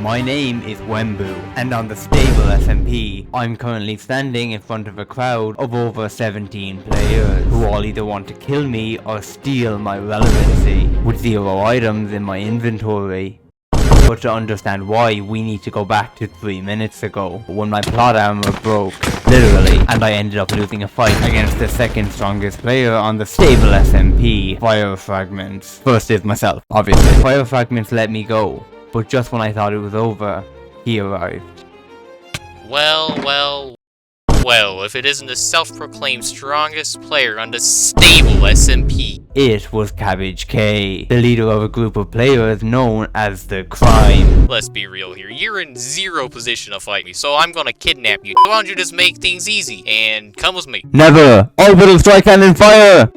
My name is Wemmbu, and on the StAbLe SmP, I'm currently standing in front of a crowd of over 17 players, who all either want to kill me or steal my relevancy, with 0 items in my inventory. But to understand why, we need to go back to 3 minutes ago, when my plot armor broke, literally, and I ended up losing a fight against the second strongest player on the StAbLe SmP, Fire Fragments. First is myself, obviously. Fire Fragments let me go, but just when I thought it was over, he arrived. Well, if it isn't the self-proclaimed strongest player on the StAbLe SmP. It was Cabbage K, the leader of a group of players known as the Crime. Let's be real here, you're in 0 position to fight me, so I'm gonna kidnap you. Why don't you just make things easy, and come with me? Never! Orbital strike cannon fire!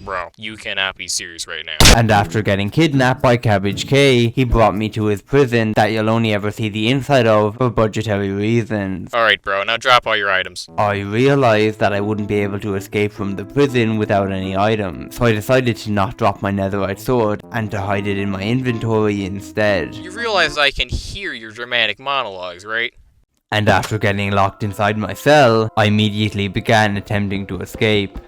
Bro, you cannot be serious right now. And after getting kidnapped by Cabbage K, he brought me to his prison that you'll only ever see the inside of for budgetary reasons. Alright bro, now drop all your items. I realized that I wouldn't be able to escape from the prison without any items, so I decided to not drop my netherite sword and to hide it in my inventory instead. You realize I can hear your dramatic monologues, right? And after getting locked inside my cell, I immediately began attempting to escape.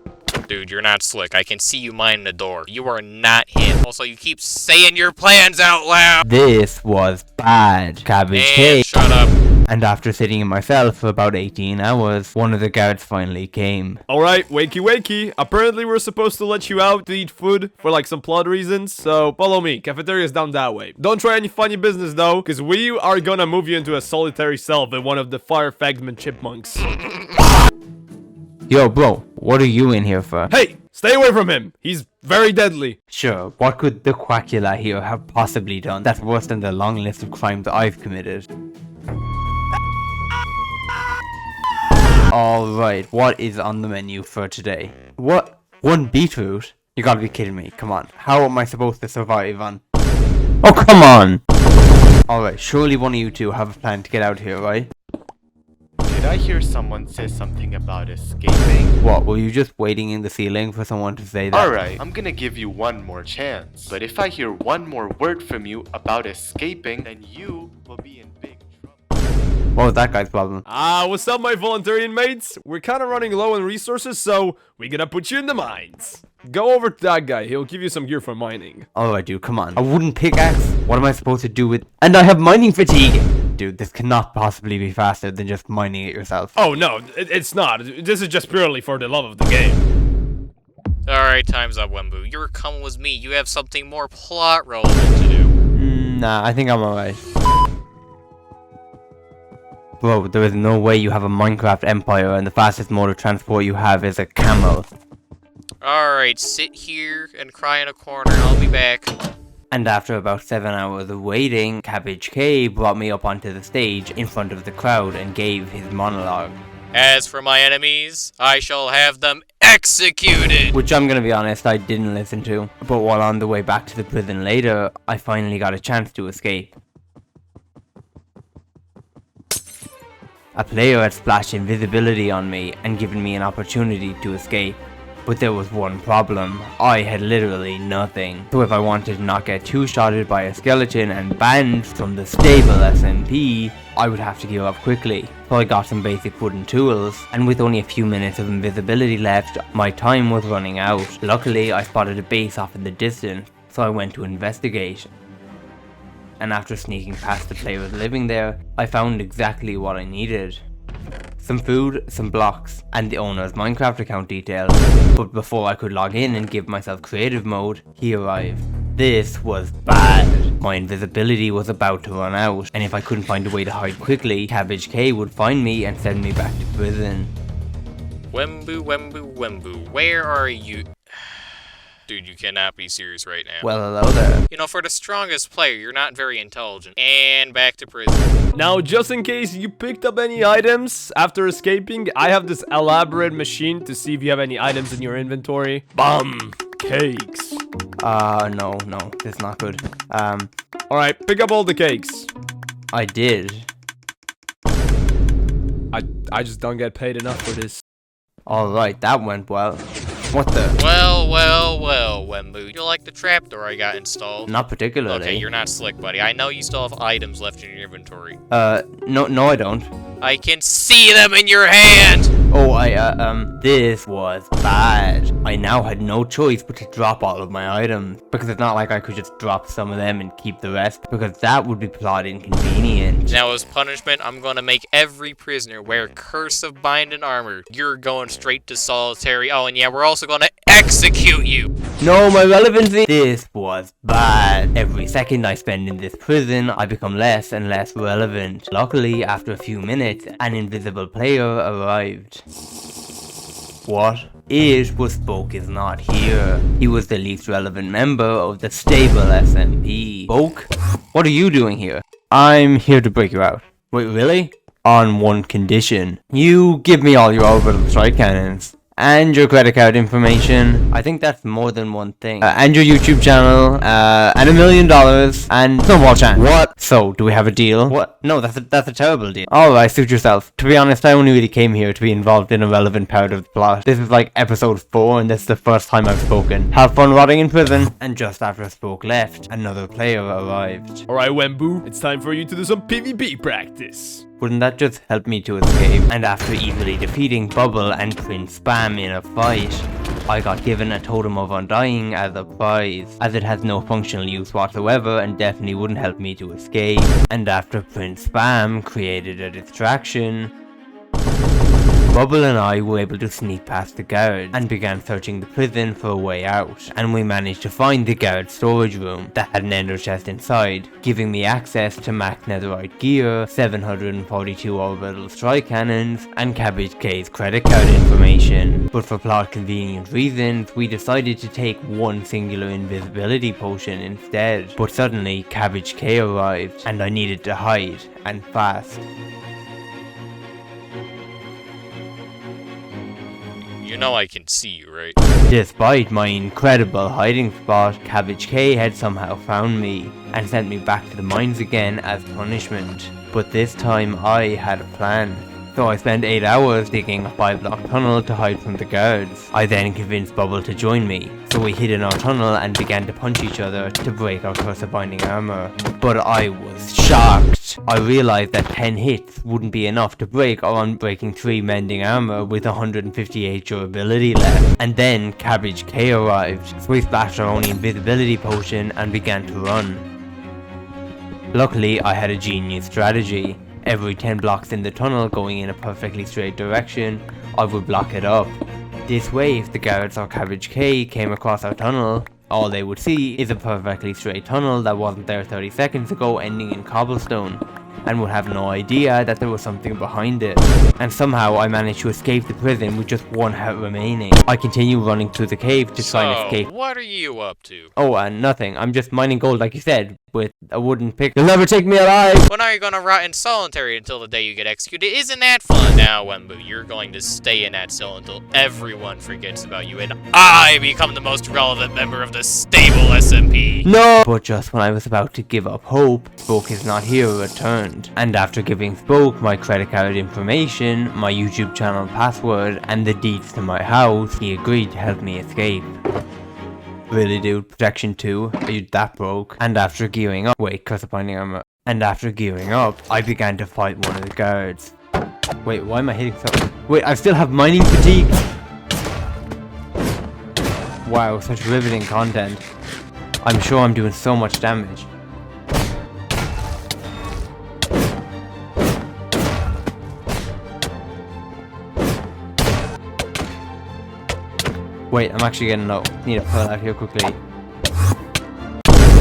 Dude, you're not slick. I can see you minding the door. You are not him. Also, you keep saying your plans out loud. This was bad, Cabbage K. Shut up. And after sitting in my cell for about 18 hours, one of the guards finally came. Alright, wakey. Apparently we're supposed to let you out to eat food for like some plot reasons, so follow me. Cafeteria's down that way. Don't try any funny business though, because we are gonna move you into a solitary cell with one of the fire fragment chipmunks. Yo, bro, what are you in here for? Hey, stay away from him. He's very deadly. Sure, what could the Quackula here have possibly done that's worse than the long list of crimes I've committed? Alright, what is on the menu for today? What? 1 beetroot? You gotta be kidding me, come on. How am I supposed to survive on? Oh, come on! Alright, surely one of you two have a plan to get out here, right? Did I hear someone say something about escaping? What, were you just waiting in the ceiling for someone to say that? Alright, I'm gonna give you one more chance. But if I hear one more word from you about escaping, then you will be in big trouble. What was that guy's problem? What's up my voluntary inmates? We're kinda running low on resources, so we're gonna put you in the mines. Go over to that guy, he'll give you some gear for mining. Alright dude, come on. A wooden pickaxe? What am I supposed to do with— And I have mining fatigue! Dude, this cannot possibly be faster than just mining it yourself. Oh no, it's not. This is just purely for the love of the game. Alright, time's up, Wemmbu. You're coming with me. You have something more plot relevant to do. Nah, I think I'm alright. Bro, there is no way you have a Minecraft empire and the fastest mode of transport you have is a camel. Alright, sit here and cry in a corner. I'll be back. And after about 7 hours of waiting, Cabbage K brought me up onto the stage in front of the crowd and gave his monologue. As for my enemies, I shall have them executed! Which I'm gonna be honest, I didn't listen to. But while on the way back to the prison later, I finally got a chance to escape. A player had splashed invisibility on me and given me an opportunity to escape. But there was one problem. I had literally nothing. So if I wanted to not get two-shotted by a skeleton and banned from the StAbLe SmP, I would have to give up quickly. So I got some basic wooden tools, and with only a few minutes of invisibility left, my time was running out. Luckily, I spotted a base off in the distance, so I went to investigate. And after sneaking past the players living there, I found exactly what I needed. Some food, some blocks, and the owner's Minecraft account details. But before I could log in and give myself creative mode, he arrived. This was bad. My invisibility was about to run out, and if I couldn't find a way to hide quickly, Cabbage K would find me and send me back to prison. Wemmbu, where are you? Dude, you cannot be serious right now. Well, hello there. You know, for the strongest player, you're not very intelligent. And back to prison. Now, just in case you picked up any items after escaping, I have this elaborate machine to see if you have any items in your inventory. Bum! Cakes. No, this is not good. Alright, pick up all the cakes. I did. I just don't get paid enough for this. Alright, that went well. What the? Well, wemmbu. You like the trapdoor I got installed? Not particularly. Okay, you're not slick, buddy. I know you still have items left in your inventory. No, I don't. I can see them in your hand! Oh, this was bad. I now had no choice but to drop all of my items, because it's not like I could just drop some of them and keep the rest, because that would be plot inconvenient. Now, as punishment, I'm gonna make every prisoner wear Curse of Bind and Armor. You're going straight to solitary. Oh, and yeah, we're also gonna execute you! No, my relevancy! This was bad. Every second I spend in this prison, I become less and less relevant. Luckily, after a few minutes, an invisible player arrived. What? It was Spoke is not here. He was the least relevant member of the StAbLe SmP. Spoke? What are you doing here? I'm here to break you out. Wait, really? On one condition. You give me all your orbital strike cannons. And your credit card information. I think that's more than one thing. And your YouTube channel. And $1 million. And snowball chance. What? So, do we have a deal? What? No, that's a terrible deal. Alright, suit yourself. To be honest, I only really came here to be involved in a relevant part of the plot. This is like episode 4, and this is the first time I've spoken. Have fun rotting in prison. And just after Spoke left, another player arrived. Alright, wemmbu, it's time for you to do some PvP practice. Wouldn't that just help me to escape? And after easily defeating Bubble and Prince Spam in a fight, I got given a Totem of Undying as a prize, as it has no functional use whatsoever and definitely wouldn't help me to escape. And after Prince Spam created a distraction, Bubble and I were able to sneak past the guards and began searching the prison for a way out, and we managed to find the guard storage room that had an ender chest inside, giving me access to max netherite gear, 742 orbital strike cannons, and Cabbage K's credit card information. But for plot convenient reasons, we decided to take one singular invisibility potion instead. But suddenly, Cabbage K arrived, and I needed to hide, and fast. You know I can see you, right? Despite my incredible hiding spot, Cabbage K had somehow found me and sent me back to the mines again as punishment. But this time I had a plan. So I spent 8 hours digging a 5-block tunnel to hide from the guards. I then convinced Bubble to join me, so we hid in our tunnel and began to punch each other to break our Curse of Binding armor. But I was shocked. I realized that 10 hits wouldn't be enough to break our Unbreaking 3 mending armor with 158 durability left. And then Cabbage K arrived, so we splashed our only invisibility potion and began to run. Luckily, I had a genius strategy. Every 10 blocks in the tunnel going in a perfectly straight direction, I would block it up. This way, if the guards or Cabbage K came across our tunnel, all they would see is a perfectly straight tunnel that wasn't there 30 seconds ago ending in cobblestone, and would have no idea that there was something behind it. And somehow I managed to escape the prison with just 1 heart remaining. I continue running through the cave to try and escape. What are you up to? Oh, nothing. I'm just mining gold like you said, with a wooden pick. You'll never take me alive! Well, now you're gonna rot in solitary until the day you get executed. Isn't that fun? Now, wemmbu, you're going to stay in that cell until everyone forgets about you and I become the most relevant member of the StAbLe SmP. No! But just when I was about to give up hope, Spoke is not here returned. And after giving Spoke my credit card information, my YouTube channel password, and the deeds to my house, he agreed to help me escape. Really, dude? Protection 2? Are you that broke? And after gearing up, wait, Curse of Binding armor. And after gearing up, I began to fight one of the guards. Wait, why am I hitting so? Wait, I still have mining fatigue? Wow, such riveting content. I'm sure I'm doing so much damage. Wait, I'm actually getting low. Need to pull out here quickly.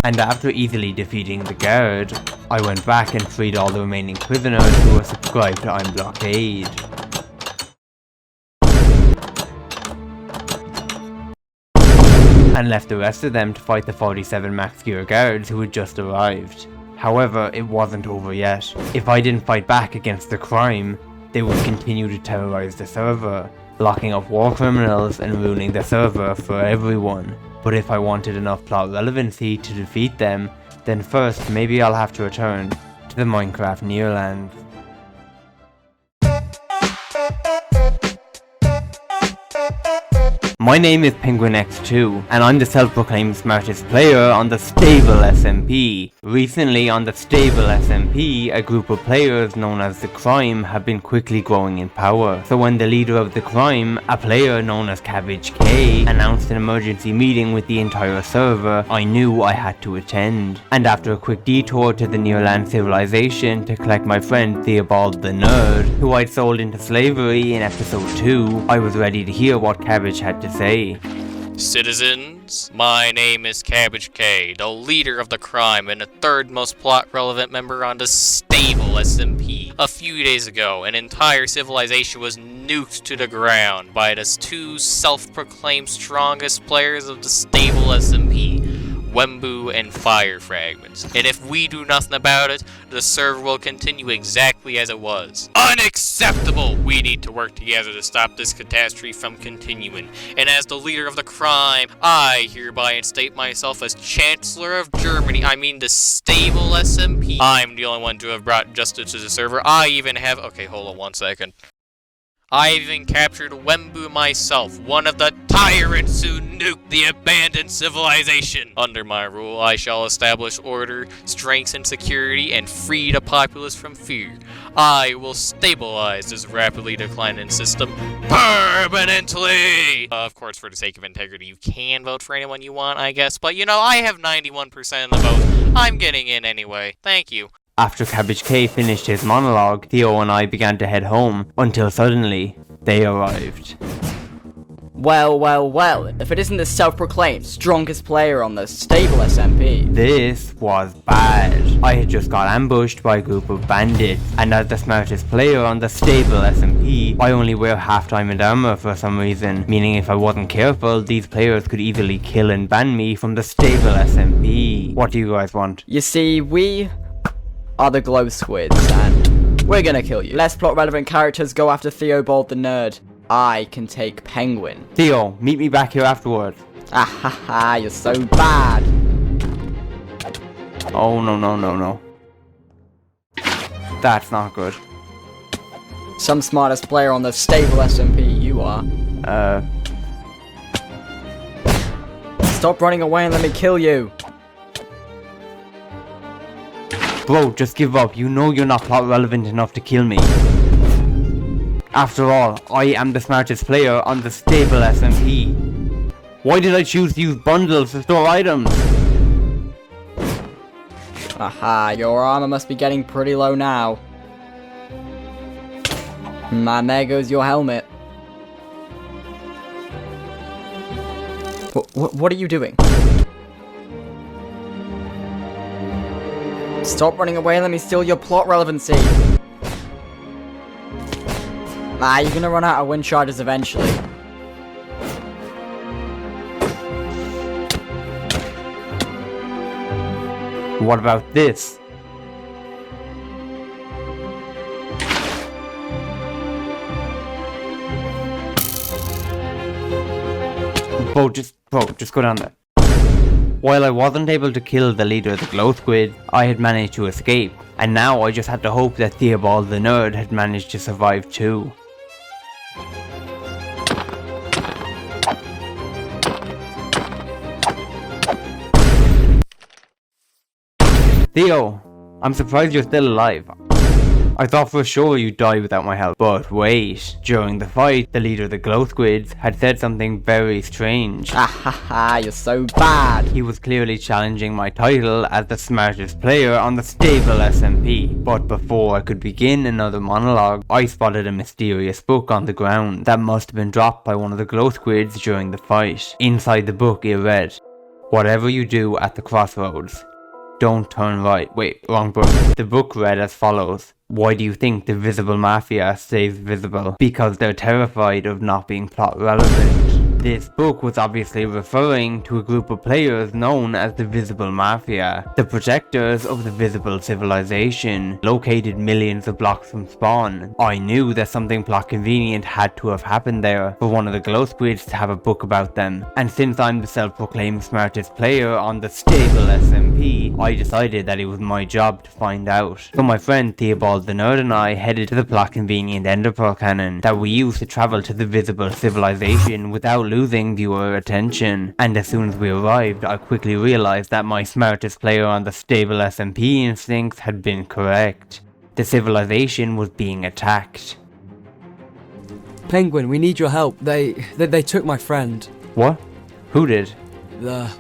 And after easily defeating the guard, I went back and freed all the remaining prisoners who were subscribed to Blockade. And left the rest of them to fight the 47 max gear guards who had just arrived. However, it wasn't over yet. If I didn't fight back against the crime, they would continue to terrorize the server, locking up war criminals and ruining the server for everyone. But if I wanted enough plot relevancy to defeat them, then first maybe I'll have to return to the Minecraft Nearland. My name is PenguinX2, and I'm the self-proclaimed smartest player on the StAbLe SmP. Recently on the StAbLe SmP, a group of players known as the Crime have been quickly growing in power. So when the leader of the Crime, a player known as Cabbage K, announced an emergency meeting with the entire server, I knew I had to attend. And after a quick detour to the near-land civilization to collect my friend StAbLe the Nerd, who I'd sold into slavery in episode 2, I was ready to hear what Cabbage had to say. Citizens, my name is Cabbage K, the leader of the Crime and the third most plot-relevant member on the StAbLe SmP. A few days ago, an entire civilization was nuked to the ground by the two self-proclaimed strongest players of the StAbLe SmP, wemmbu and fire fragments. And if we do nothing about it, the server will continue exactly as it was. Unacceptable! We need to work together to stop this catastrophe from continuing. And as the leader of the Crime, I hereby instate myself as Chancellor of Germany. I mean the StAbLe SmP. I'm the only one to have brought justice to the server. I even have... Okay, hold on 1 second. I even captured wemmbu myself, one of the tyrants who nuked the abandoned civilization. Under my rule, I shall establish order, strength, and security, and free the populace from fear. I will stabilize this rapidly declining system permanently. Of course, for the sake of integrity, you can vote for anyone you want, I guess, but you know, I have 91% of the vote. I'm getting in anyway. Thank you. After Cabbage K finished his monologue, Theo and I began to head home, until suddenly, they arrived. Well, if it isn't the self-proclaimed strongest player on the StAbLe SmP. This was bad. I had just got ambushed by a group of bandits, and as the smartest player on the StAbLe SmP, I only wear half diamond armor for some reason, meaning if I wasn't careful, these players could easily kill and ban me from the StAbLe SmP. What do you guys want? You see, we are the glow squids, and we're gonna kill you. Less plot relevant characters go after StAbLe the Nerd. I can take Penguin. Theo, meet me back here afterwards. Ah ha ha, you're so bad. Oh no. That's not good. Some smartest player on the StAbLe SmP, you are. Stop running away and let me kill you. Bro, just give up. You know you're not plot relevant enough to kill me. After all, I am the smartest player on the StAbLe SmP. Why did I choose to use bundles to store items? Aha, your armor must be getting pretty low now. And there goes your helmet. What are you doing? Stop running away and let me steal your plot relevancy. You're gonna run out of wind charges eventually. What about this? Bro, just go down there. While I wasn't able to kill the leader of the glow squid, I had managed to escape, and now I just had to hope that StAbLe the Nerd had managed to survive too. Theo, I'm surprised you're still alive. I thought for sure you'd die without my help. But wait, during the fight, the leader of the glow squids had said something very strange. Ah ha ha, you're so bad. He was clearly challenging my title as the smartest player on the StAbLe SmP. But before I could begin another monologue, I spotted a mysterious book on the ground that must have been dropped by one of the glow squids during the fight. Inside the book it read, "Whatever you do at the crossroads, don't turn right." Wait, wrong book. The book read as follows. Why do you think the visible mafia stays visible? Because they're terrified of not being plot relevant. This book was obviously referring to a group of players known as the Visible Mafia, the protectors of the visible civilization, located millions of blocks from spawn. I knew that something plot convenient had to have happened there for one of the glow squids to have a book about them, and since I'm the self-proclaimed smartest player on the StAbLe SmP, I decided that it was my job to find out. So my friend StAbLe the Nerd and I headed to the plot convenient ender pearl cannon that we used to travel to the visible civilization without losing viewer attention. And as soon as we arrived, I quickly realized that my smartest player on the StAbLe SmP instincts had been correct. The civilization was being attacked. Penguin, we need your help. They took my friend. What? Who did? The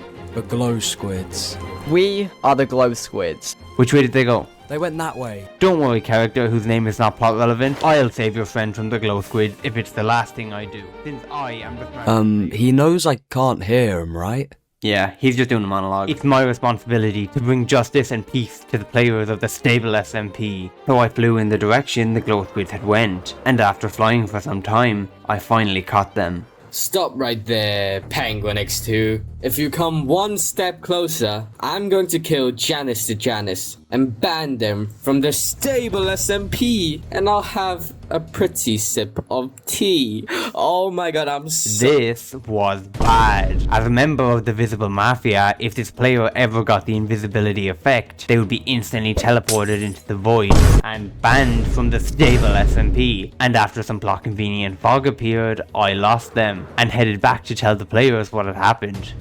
glow squids. We are the glow squids. Which way did they go? They went that way. Don't worry, character whose name is not plot relevant. I'll save your friend from the glow squid if it's the last thing I do. Since I am the smartest. He knows I can't hear him, right? Yeah, he's just doing a monologue. It's my responsibility to bring justice and peace to the players of the StAbLe SmP. So I flew in the direction the glow squids had went, and after flying for some time, I finally caught them. Stop right there, Penguin X2. If you come one step closer, I'm going to kill Janice the Janice and ban them from the StAbLe SmP, and I'll have a pretty sip of tea. Oh my god, I'm so... This was bad. As a member of the Visible Mafia, if this player ever got the invisibility effect, they would be instantly teleported into the void and banned from the StAbLe SmP. And after some plot convenient fog appeared, I lost them and headed back to tell the players what had happened.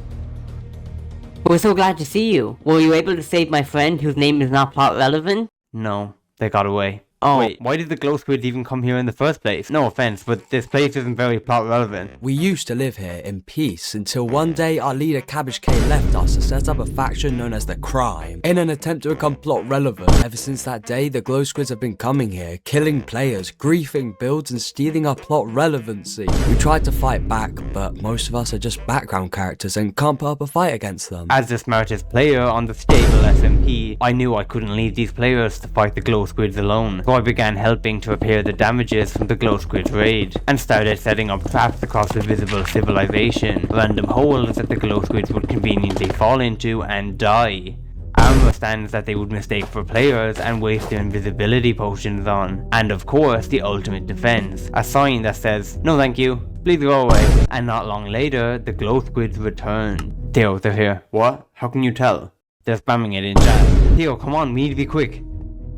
We're so glad to see you. Were you able to save my friend whose name is not plot relevant? No, they got away. Oh. Wait, why did the glow squids even come here in the first place? No offense, but this place isn't very plot relevant. We used to live here in peace until one day our leader Cabbage K left us to set up a faction known as the Crime in an attempt to become plot relevant. Ever since that day, the glow squids have been coming here, killing players, griefing builds and stealing our plot relevancy. We tried to fight back, but most of us are just background characters and can't put up a fight against them. As the smartest player on the StAbLe SmP, I knew I couldn't leave these players to fight the glow squids alone. So I began helping to repair the damages from the glow squid's raid, and started setting up traps across the visible civilization, random holes that the glow squids would conveniently fall into and die. Armor stands that they would mistake for players and waste their invisibility potions on, and of course the ultimate defense, a sign that says, "No thank you, please go away." And not long later, the glow squids returned. Theo, they're here. What? How can you tell? They're spamming it in chat. Theo, come on, we need to be quick.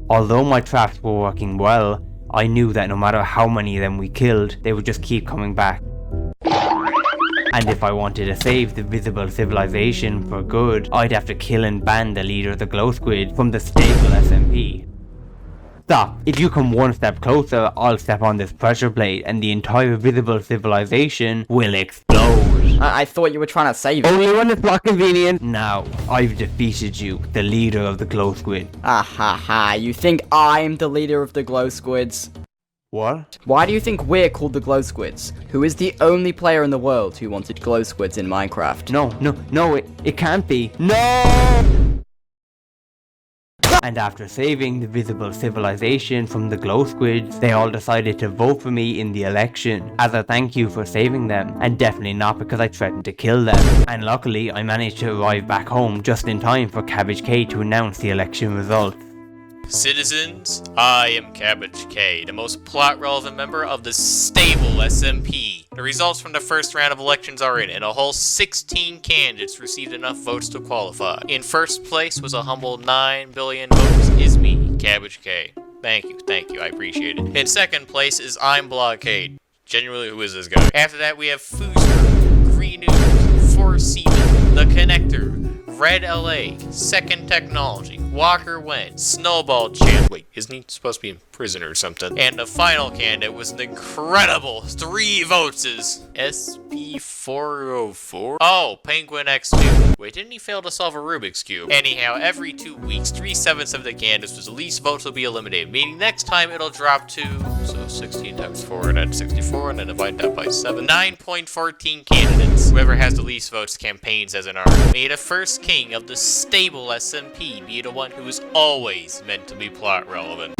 Although my traps were working well, I knew that no matter how many of them we killed, they would just keep coming back. And if I wanted to save the visible civilization for good, I'd have to kill and ban the leader of the glow squid from the StAbLe SmP. Stop! If you come one step closer, I'll step on this pressure plate and the entire visible civilization will explode. I thought you were trying to save it. Only when it's not convenient. Now, I've defeated you, the leader of the glow squid. Ah ha ha, you think I'm the leader of the glow squids? What? Why do you think we're called the glow squids? Who is the only player in the world who wanted glow squids in Minecraft? No, it can't be. No! And after saving the visible civilization from the glow squids, they all decided to vote for me in the election as a thank you for saving them, and definitely not because I threatened to kill them. And luckily, I managed to arrive back home just in time for Cabbage K to announce the election results. Citizens, I am Cabbage K, the most plot-relevant member of the StAbLe SmP. The results from the first round of elections are in, and a whole 16 candidates received enough votes to qualify. In first place was a humble 9 billion votes is me, Cabbage K. Thank you, I appreciate it. In second place is I'm Blockade. Genuinely, who is this guy? After that, we have Foozer, Green News, Four Seaman, The Connector, Red LA, Second Technology, Walker Wen, Snowball Champ. Wait, isn't he supposed to be in prison or something? And the final candidate was an incredible 3 votes is SP404? Oh, Penguin X2. Wait, didn't he fail to solve a Rubik's Cube? Anyhow, every 2 weeks, 3/7 of the candidates with the least votes will be eliminated, meaning next time it'll drop to, so 16 times 4, and that's 64, and then divide that by 7. 9.14 candidates. Whoever has the least votes campaigns as an army. May the first king of the StAbLe SmP be the one who is always meant to be plot relevant.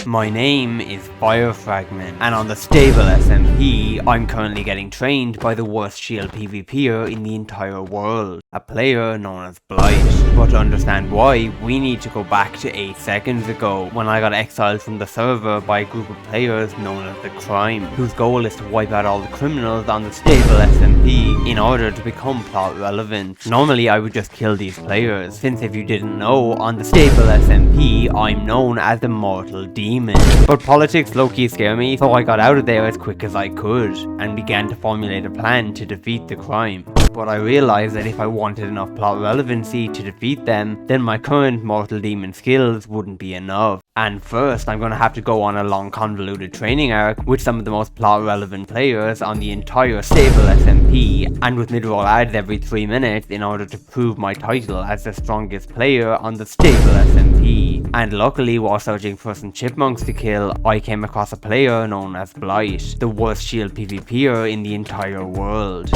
My name is Fire Fragment, and on the StAbLe SmP, I'm currently getting trained by the worst shield PvPer in the entire world. a player known as Blight. But to understand why, we need to go back to 8 seconds ago, when I got exiled from the server by a group of players known as the Crime, whose goal is to wipe out all the criminals on the StAbLe SmP in order to become plot relevant. Normally I would just kill these players, since if you didn't know, on the StAbLe SmP I'm known as the Mortal Demon. But politics low-key scare me, so I got out of there as quick as I could, and began to formulate a plan to defeat the Crime. But I realized that if I wanted enough plot relevancy to defeat them, then my current Mortal Demon skills wouldn't be enough. And first, I'm gonna have to go on a long convoluted training arc with some of the most plot relevant players on the entire StAbLe SmP, and with mid-roll ads every 3 minutes in order to prove my title as the strongest player on the StAbLe SmP. And luckily, while searching for some chipmunks to kill, I came across a player known as Blight, the worst shield PvPer in the entire world,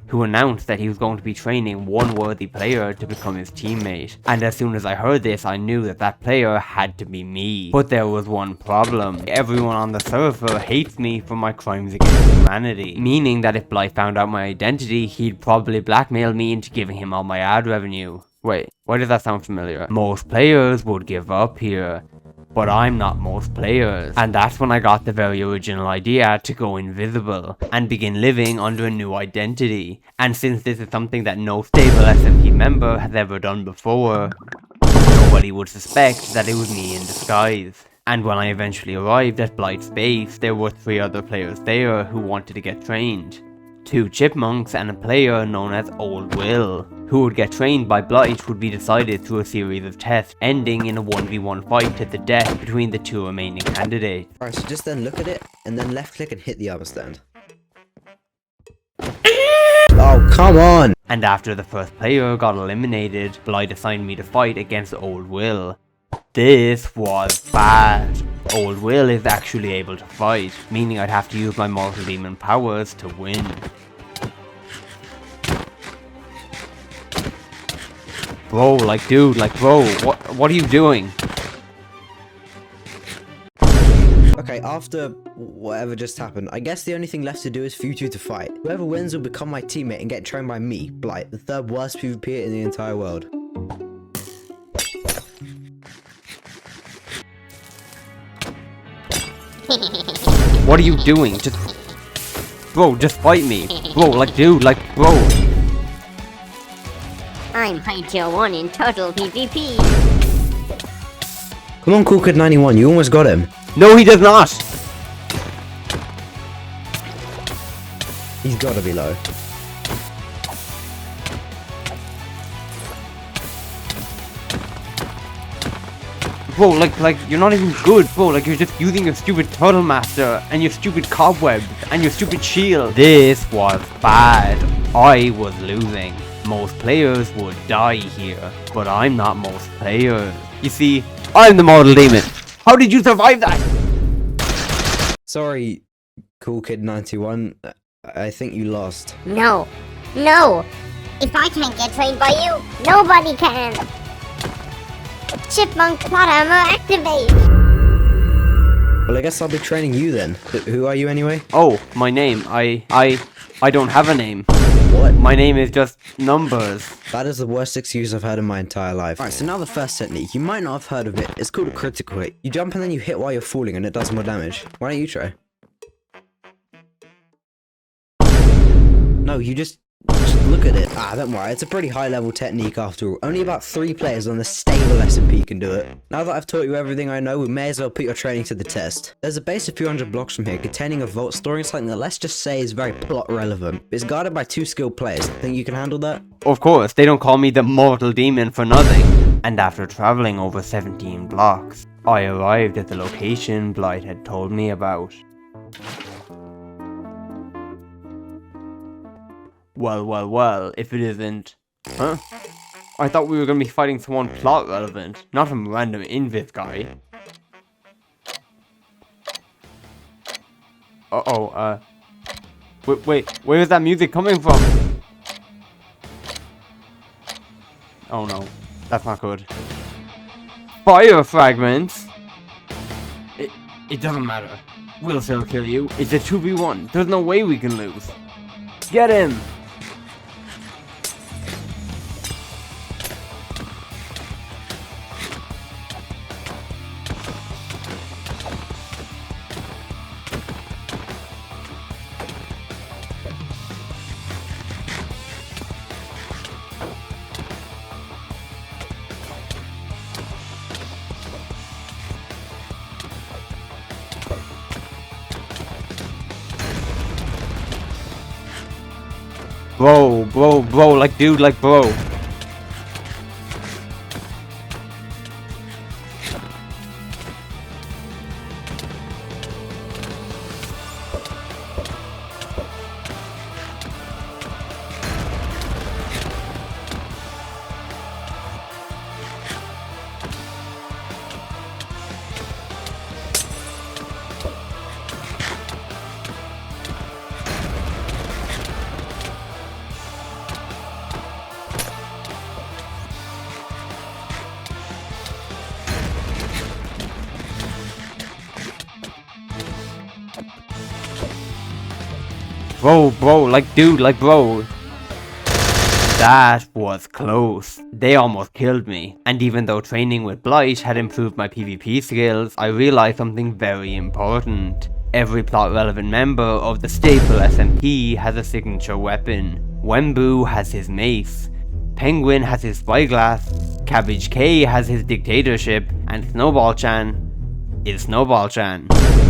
who announced that he was going to be training one worthy player to become his teammate. And as soon as I heard this, I knew that that player had to be me. But there was one problem. Everyone on the server hates me for my crimes against humanity, meaning that if Blight found out my identity, he'd probably blackmail me into giving him all my ad revenue. Wait, why does that sound familiar? Most players would give up here, but I'm not most players. And that's when I got the very original idea to go invisible and begin living under a new identity. And since this is something that no StAbLe SmP member has ever done before, nobody would suspect that it was me in disguise. And when I eventually arrived at Blight's base, there were 3 other players there who wanted to get trained. 2 chipmunks and a player known as Old Will. Who would get trained by Blight would be decided through a series of tests, ending in a 1v1 fight to the death between the 2 remaining candidates. Alright, so just then look at it, and then left click and hit the other stand. Oh, come on! And after the first player got eliminated, Blight assigned me to fight against Old Will. This was bad. Old Will is actually able to fight, meaning I'd have to use my Mortal Demon powers to win. Bro, like dude, like bro, what are you doing? Okay, after whatever just happened, I guess the only thing left to do is for you 2 to fight. Whoever wins will become my teammate and get trained by me, Blight, the 3rd worst PvPer in the entire world. What are you doing? Bro, just fight me. Bro, like dude, like bro. I'm high tier 1 in total PvP. Come on, Cool Kid 91, you almost got him. No, he does not. He's gotta be low. Bro, like you're not even good, bro. Like you're just using your stupid Turtle Master and your stupid cobwebs and your stupid shield. This was bad. I was losing. Most players would die here, but I'm not most players. You see, I'm the Mortal Demon. How did you survive that? Sorry, Cool Kid 91. I think you lost. No. No. If I can't get trained by you, nobody can. Chipmunk plot armor activate. Well, I guess I'll be training you then. Who are you anyway? Oh, my name. I don't have a name. What? My name is just numbers. That is the worst excuse I've heard in my entire life. Alright, so now the first technique. You might not have heard of it. It's called a critical hit. You jump and then you hit while you're falling and it does more damage. Why don't you try? No, you just look at it. Ah, don't worry. It's a pretty high level technique after all. Only about 3 players on the StAbLe SmP can do it. Now that I've taught you everything I know, we may as well put your training to the test. There's a base a few hundred blocks from here containing a vault storing something that let's just say is very plot relevant. It's guarded by 2 skilled players. Think you can handle that? Of course, they don't call me the Mortal Demon for nothing. And after traveling over 17 blocks, I arrived at the location Blight had told me about. Well, if it isn't... Huh? I thought we were gonna be fighting someone plot relevant, not some random invis guy. Wait, where is that music coming from? Oh no, that's not good. Fire fragments? It doesn't matter. We'll still kill you. It's a 2v1. There's no way we can lose. Get him! Bro, like dude, like bro. Bro, like dude, like bro. That was close. They almost killed me. And even though training with Blight had improved my PvP skills, I realized something very important. Every plot relevant member of the StAbLe SmP has a signature weapon. Wemmbu has his mace, Penguin has his spyglass, Cabbage K has his dictatorship, and Snowball-chan is Snowball-chan.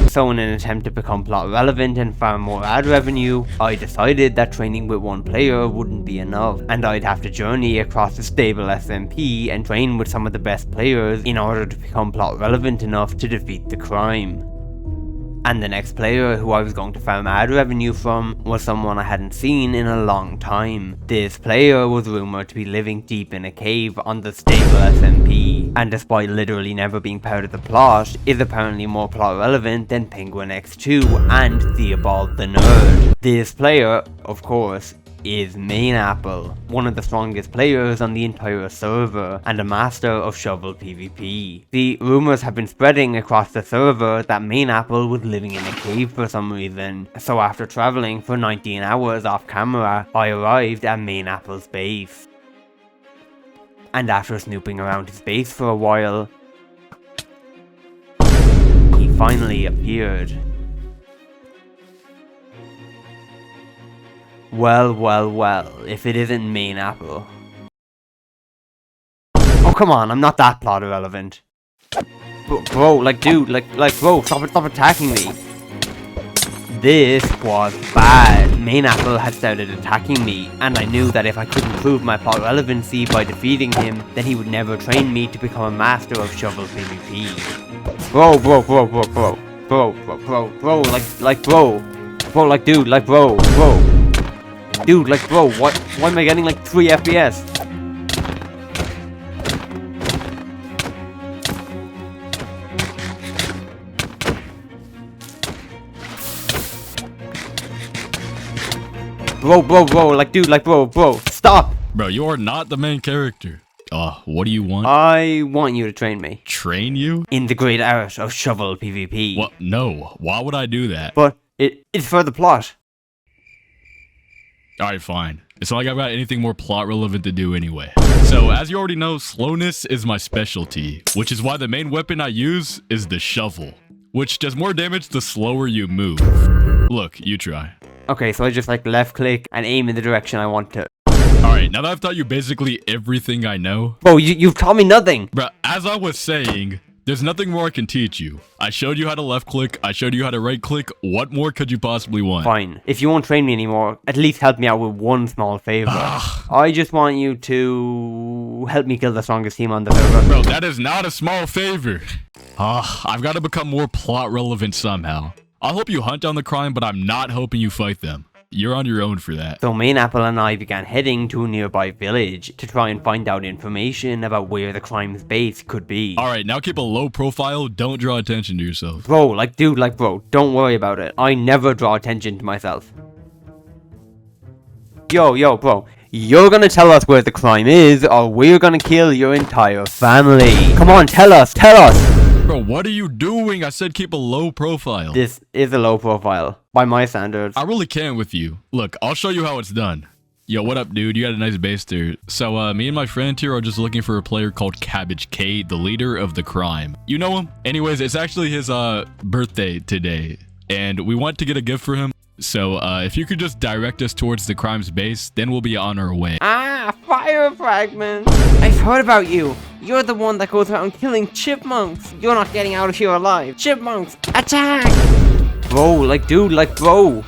So in an attempt to become plot relevant and farm more ad revenue, I decided that training with one player wouldn't be enough, and I'd have to journey across the StAbLe SmP and train with some of the best players in order to become plot relevant enough to defeat the crime. And the next player who I was going to farm ad revenue from was someone I hadn't seen in a long time. This player was rumored to be living deep in a cave on the StAbLe SmP, and despite literally never being part of the plot, is apparently more plot relevant than Penguin X2 and Theobald the Nerd. This player, of course, is MainApple, one of the strongest players on the entire server, and a master of shovel PvP. The rumors have been spreading across the server that MainApple was living in a cave for some reason, so after traveling for 19 hours off camera, I arrived at MainApple's base. And after snooping around his base for a while, he finally appeared. Well, if it isn't MainApple. Oh, come on, I'm not that plot irrelevant. Bro, like, dude, like, bro, stop attacking me. This was bad. MainApple had started attacking me, and I knew that if I couldn't prove my plot relevancy by defeating him, then he would never train me to become a master of shovel PvP. Bro, like, dude, like, bro. Dude, like, bro, why am I getting like 3 FPS? Bro, like, dude, like, bro, stop! Bro, you are not the main character. What do you want? I want you to train me. Train you? In the great art of shovel PvP. What? No, why would I do that? But it's for the plot. Alright, fine. It's not like I've got anything more plot relevant to do anyway. So, as you already know, slowness is my specialty, which is why the main weapon I use is the shovel, which does more damage the slower you move. Look, you try. Okay, so I just like left click and aim in the direction I want to. Alright, now that I've taught you basically everything I know. Bro, you've taught me nothing. Bro, as I was saying, there's nothing more I can teach you. I showed you how to left click, I showed you how to right click. What more could you possibly want? Fine. If you won't train me anymore, at least help me out with one small favor. I just want you to help me kill the strongest team on the server. Bro, that is not a small favor. I've got to become more plot relevant somehow. I'll help you hunt down the crime, but I'm not helping you fight them. You're on your own for that. So MainApple and I began heading to a nearby village to try and find out information about where the crime's base could be. Alright, now keep a low profile, don't draw attention to yourself. Bro, like dude, like bro, don't worry about it. I never draw attention to myself. Yo, bro. You're gonna tell us where the crime is, or we're gonna kill your entire family. Come on, tell us! Bro, what are you doing? I said keep a low profile. This is a low profile, by my standards. I really can't with you. Look, I'll show you how it's done. Yo, what up, dude? You got a nice base there. So, me and my friend here are just looking for a player called Cabbage K, the leader of the crime. You know him? Anyways, it's actually his, birthday today, and we want to get a gift for him. So, if you could just direct us towards the crime's base, then we'll be on our way. Fire fragments! I've heard about you. You're the one that goes around killing chipmunks. You're not getting out of here alive. Chipmunks, attack! Bro, like dude, like bro.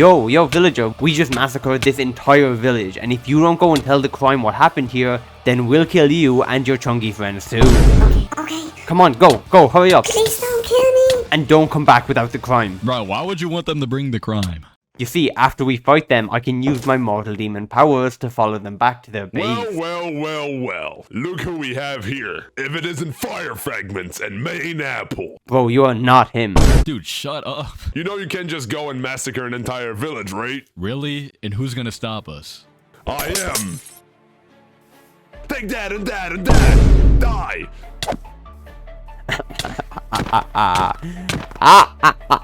Yo, villager, we just massacred this entire village, and if you don't go and tell the crime what happened here, then we'll kill you and your chungy friends too. Okay. Come on, go, hurry up. Please don't kill me. And don't come back without the crime. Bro, why would you want them to bring the crime? You see, after we fight them, I can use my mortal demon powers to follow them back to their base. Well. Look who we have here. If it isn't Fire Fragments and Main Apple. Bro, you are not him. Dude, shut up. You know you can't just go and massacre an entire village, right? Really? And who's gonna stop us? I am. Take that and that and that. Die.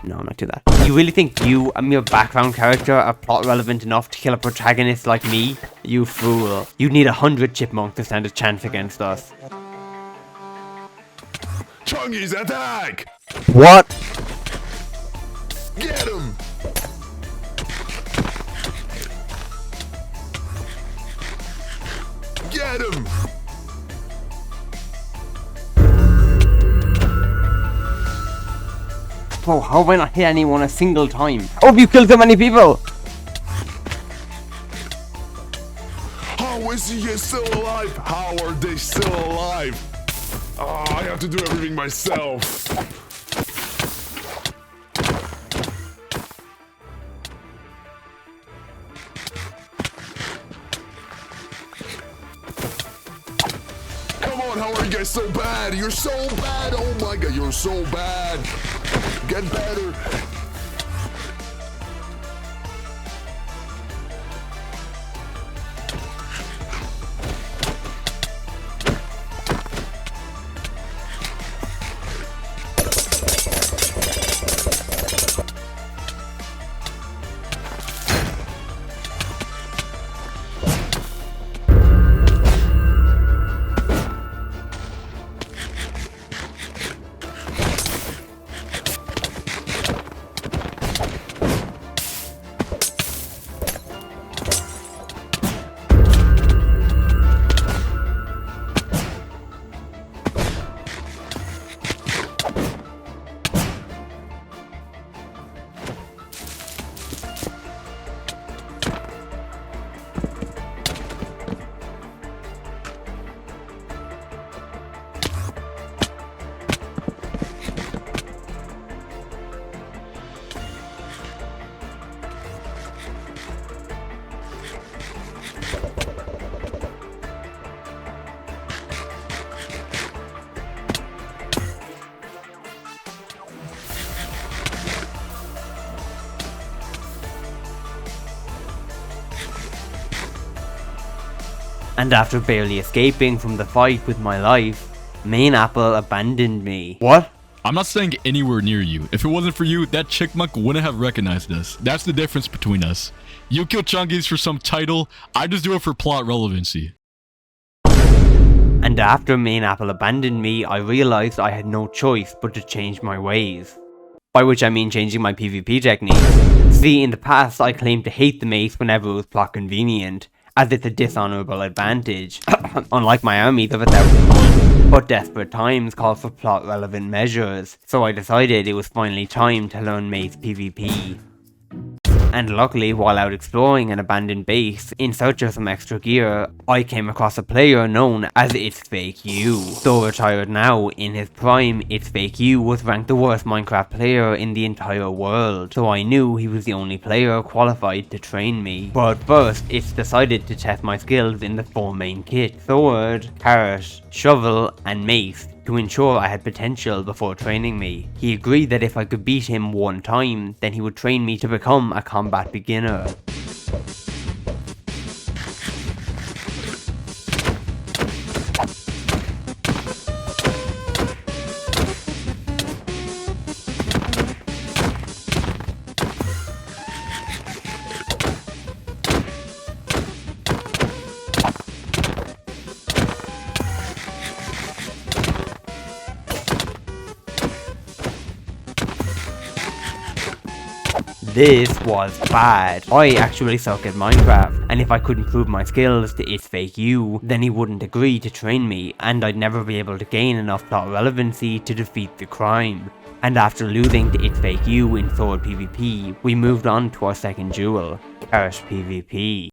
No, not do that. You really think you and your background character are plot relevant enough to kill a protagonist like me? You fool. You'd need 100 chipmunks to stand a chance against us. Chungys, attack! What? Get him! Get him! Bro, how have I not hit anyone a single time? Oh, you killed so many people! How is he still alive? How are they still alive? I have to do everything myself. Come on, how are you guys so bad? You're so bad! Oh my god, you're so bad! Get better! And after barely escaping from the fight with my life, Main Apple abandoned me. What? I'm not staying anywhere near you. If it wasn't for you, that chickmuck wouldn't have recognized us. That's the difference between us. You kill chungies for some title, I just do it for plot relevancy. And after Main Apple abandoned me, I realized I had no choice but to change my ways. By which I mean changing my PvP techniques. See, in the past I claimed to hate the mace whenever it was plot convenient, as it's a dishonorable advantage, unlike my armies of 1,000. But desperate times call for plot relevant measures, so I decided it was finally time to learn mace PvP. And luckily, while out exploring an abandoned base in search of some extra gear, I came across a player known as It's Fake You. Though retired now, in his prime, It's Fake You was ranked the worst Minecraft player in the entire world, so I knew he was the only player qualified to train me. But first, It's decided to test my skills in the 4 main kits: sword, parrot, shovel, and mace, to ensure I had potential before training me. He agreed that if I could beat him one time, then he would train me to become a combat beginner. This was bad. I actually suck at Minecraft, and if I couldn't prove my skills to It's Fake You, then he wouldn't agree to train me, and I'd never be able to gain enough plot relevancy to defeat the crime. And after losing to It's Fake You in Sword PvP, we moved on to our second duel, Parrot PvP.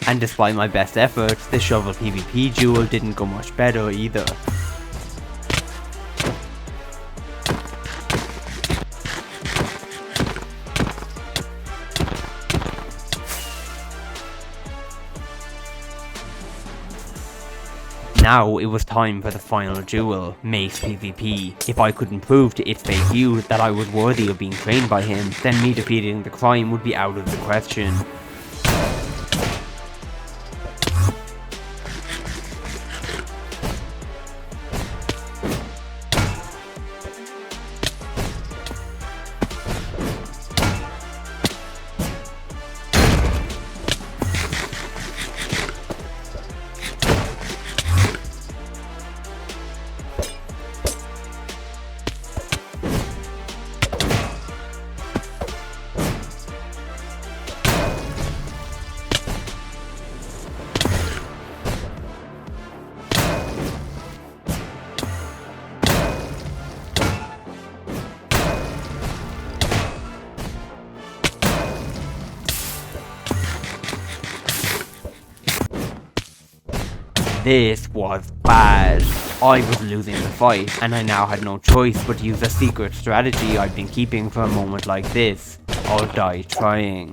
And despite my best efforts, the shovel PvP duel didn't go much better either. Now it was time for the final duel, Mace PvP. If I couldn't prove to It's Fake You that I was worthy of being trained by him, then me defeating the crime would be out of the question. This was bad. I was losing the fight, and I now had no choice but to use a secret strategy I'd been keeping for a moment like this. I'll die trying.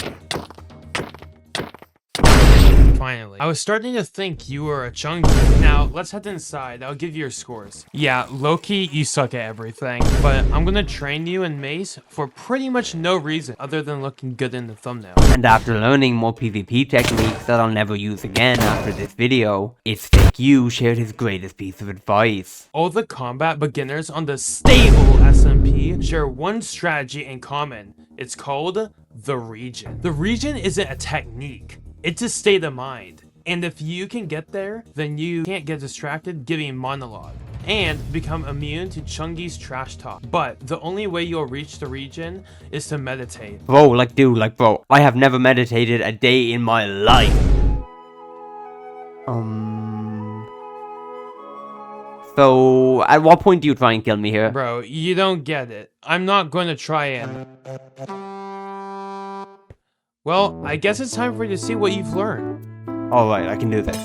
Finally. I was starting to think you were a chungy. Now, let's head inside. I'll give you your scores. Yeah, low-key, you suck at everything, but I'm gonna train you in Mace for pretty much no reason other than looking good in the thumbnail. And after learning more PvP techniques that I'll never use again after this video, It's Fake You shared his greatest piece of advice. All the combat beginners on the StAbLe SMP share one strategy in common. It's called the region. The region isn't a technique. It's a state of mind, and if you can get there, then you can't get distracted giving monologue, and become immune to Chungy's trash talk. But the only way you'll reach the region is to meditate. Bro, bro, I have never meditated a day in my life. So, at what point do you try and kill me here? Bro, you don't get it. I'm not going to try and... Well, I guess it's time for you to see what you've learned. Alright, I can do this.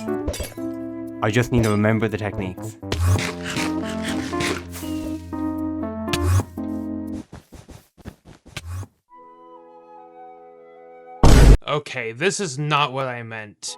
I just need to remember the techniques. Okay, this is not what I meant.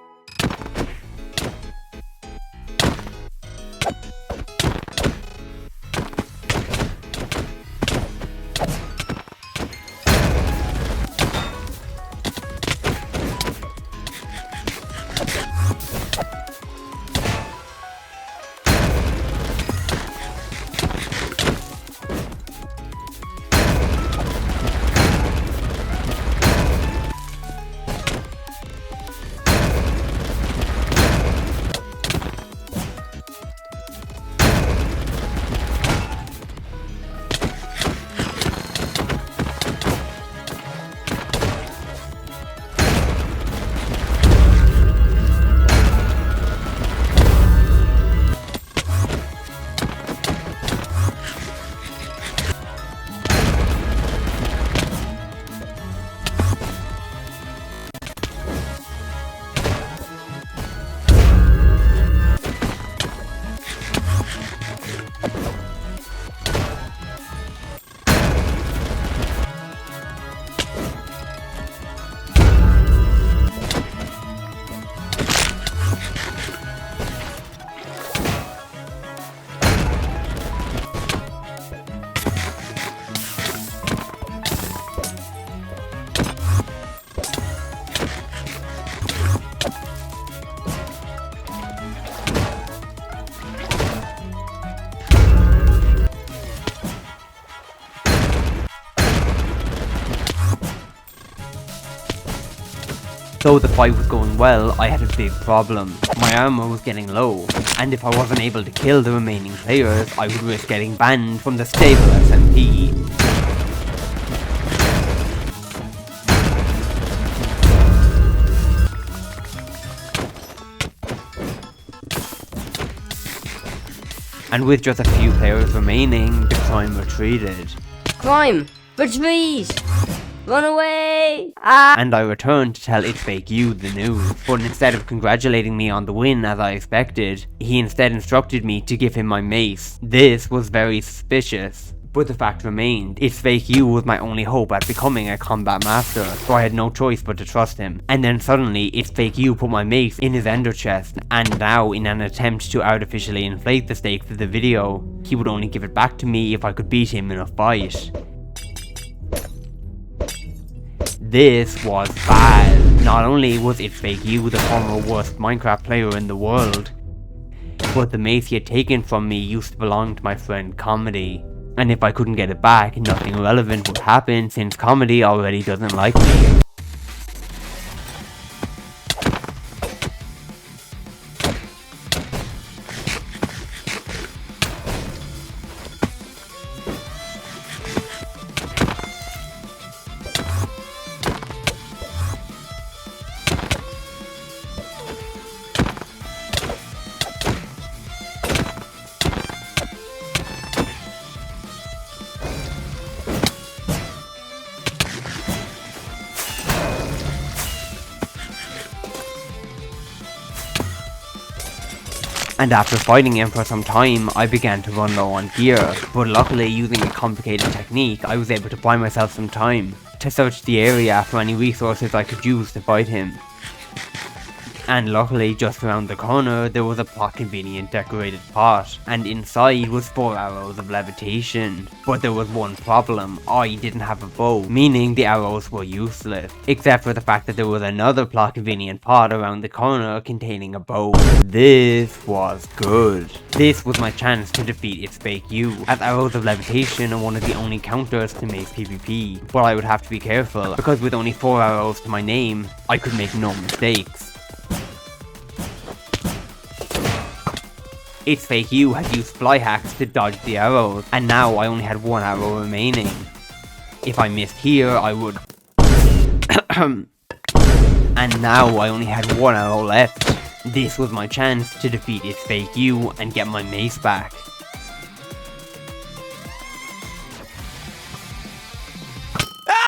Though the fight was going well, I had a big problem. My armor was getting low, and if I wasn't able to kill the remaining players, I would risk getting banned from the StAbLe SmP. And with just a few players remaining, the crime retreated. Crime! Retreat! Run away! Ah! And I returned to tell StFakeU the news, but instead of congratulating me on the win as I expected, he instead instructed me to give him my mace. This was very suspicious. But the fact remained, StFakeU was my only hope at becoming a combat master, so I had no choice but to trust him. And then suddenly, StFakeU put my mace in his ender chest, and now in an attempt to artificially inflate the stakes of the video, he would only give it back to me if I could beat him in a fight. This was bad. Not only was StFakeU the former worst Minecraft player in the world, but the mace he had taken from me used to belong to my friend Comedy. And if I couldn't get it back, nothing relevant would happen since Comedy already doesn't like me. And after fighting him for some time, I began to run low on gear, but luckily using a complicated technique, I was able to buy myself some time to search the area for any resources I could use to fight him. And luckily, just around the corner, there was a plot-convenient decorated pot, and inside was 4 arrows of levitation. But there was one problem: I didn't have a bow, meaning the arrows were useless, except for the fact that there was another plot-convenient pot around the corner containing a bow. This was good. This was my chance to defeat StFakeU, as arrows of levitation are one of the only counters to Maze PvP. But I would have to be careful, because with only 4 arrows to my name, I could make no mistakes. StFakeU had used fly hacks to dodge the arrows, and now I only had 1 arrow remaining. If I missed here, I would... And now I only had 1 arrow left. This was my chance to defeat StFakeU and get my mace back.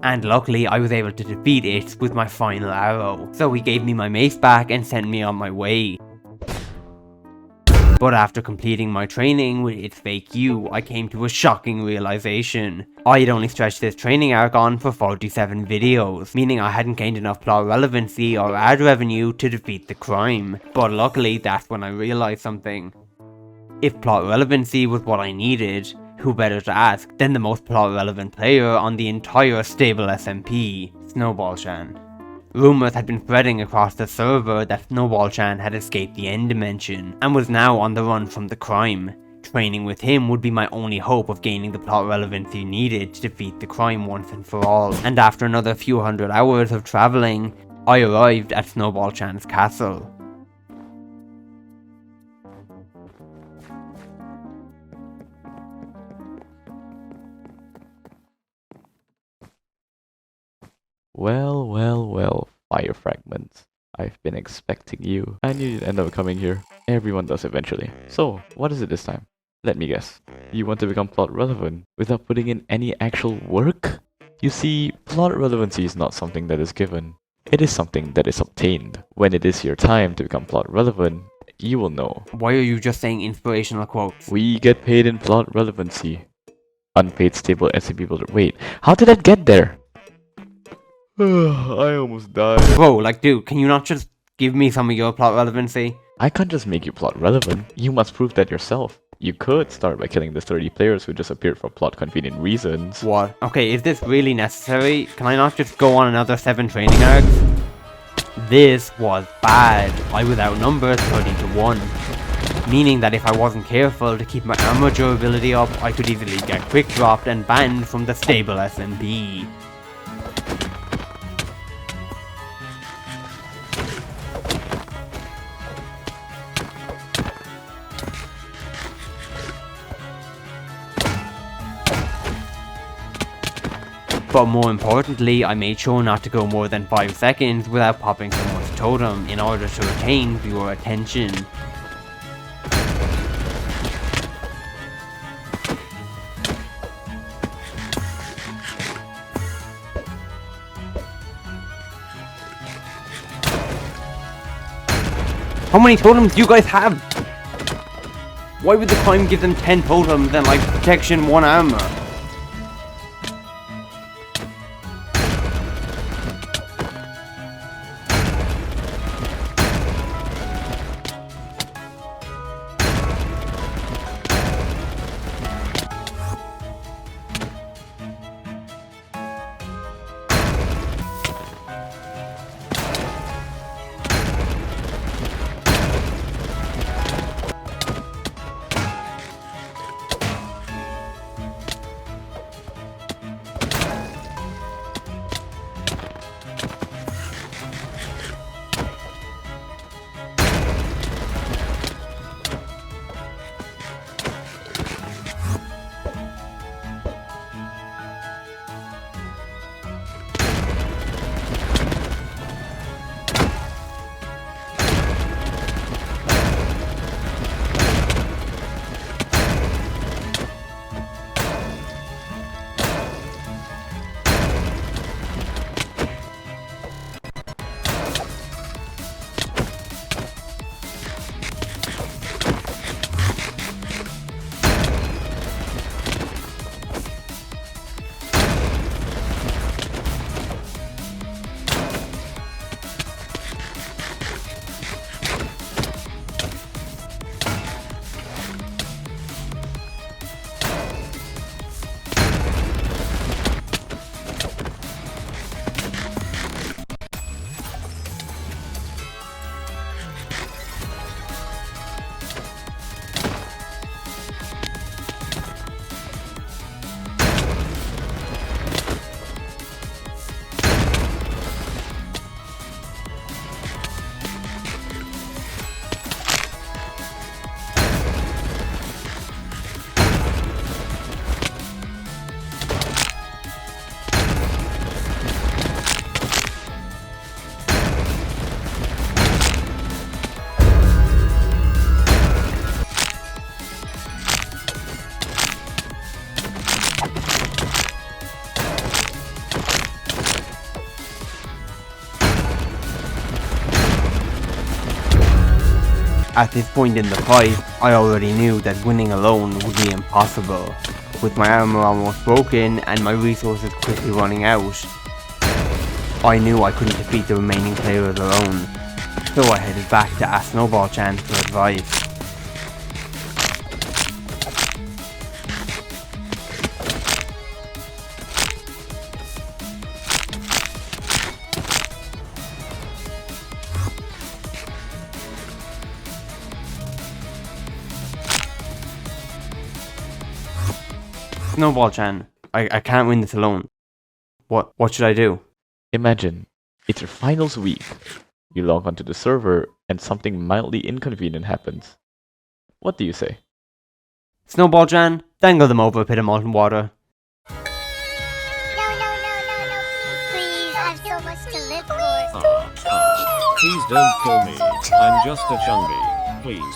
And luckily I was able to defeat it with my final arrow, so he gave me my mace back and sent me on my way. But after completing my training with StFakeU, I came to a shocking realization. I had only stretched this training arc on for 47 videos, meaning I hadn't gained enough plot relevancy or ad revenue to defeat the crime. But luckily, that's when I realized something. If plot relevancy was what I needed, who better to ask than the most plot relevant player on the entire StAbLe SmP, SnowballChan. Rumors had been spreading across the server that SnowballChan had escaped the end dimension, and was now on the run from the crime. Training with him would be my only hope of gaining the plot relevancy needed to defeat the crime once and for all. And after another few hundred hours of travelling, I arrived at SnowballChan's castle. Well, fire fragments. I've been expecting you. I knew you'd end up coming here. Everyone does eventually. So, what is it this time? Let me guess. You want to become plot relevant without putting in any actual work? You see, plot relevancy is not something that is given. It is something that is obtained. When it is your time to become plot relevant, you will know. Why are you just saying inspirational quotes? We get paid in plot relevancy. Unpaid StAbLe SmP builder. Wait, how did that get there? I almost died. Bro, like dude, can you not just give me some of your plot relevancy? I can't just make you plot relevant. You must prove that yourself. You could start by killing the 30 players who just appeared for plot convenient reasons. What? Okay, is this really necessary? Can I not just go on another 7 training arcs? This was bad. I was outnumbered 30 to 1. Meaning that if I wasn't careful to keep my armor durability up, I could easily get quick dropped and banned from the StAbLe SmP. But more importantly, I made sure not to go more than 5 seconds without popping someone's totem in order to retain viewer attention. How many totems do you guys have? Why would the crime give them 10 totems and like protection 1 armor? At this point in the fight, I already knew that winning alone would be impossible. With my armor almost broken and my resources quickly running out, I knew I couldn't defeat the remaining players alone, so I headed back to ask Snowball-chan for advice. Snowball-chan, I can't win this alone. What should I do? Imagine, it's your finals week. You log onto the server and something mildly inconvenient happens. What do you say? Snowball-chan, dangle them over a pit of molten water. No, please, I have so much to live for. Please don't kill me. I'm just a chungy. Please.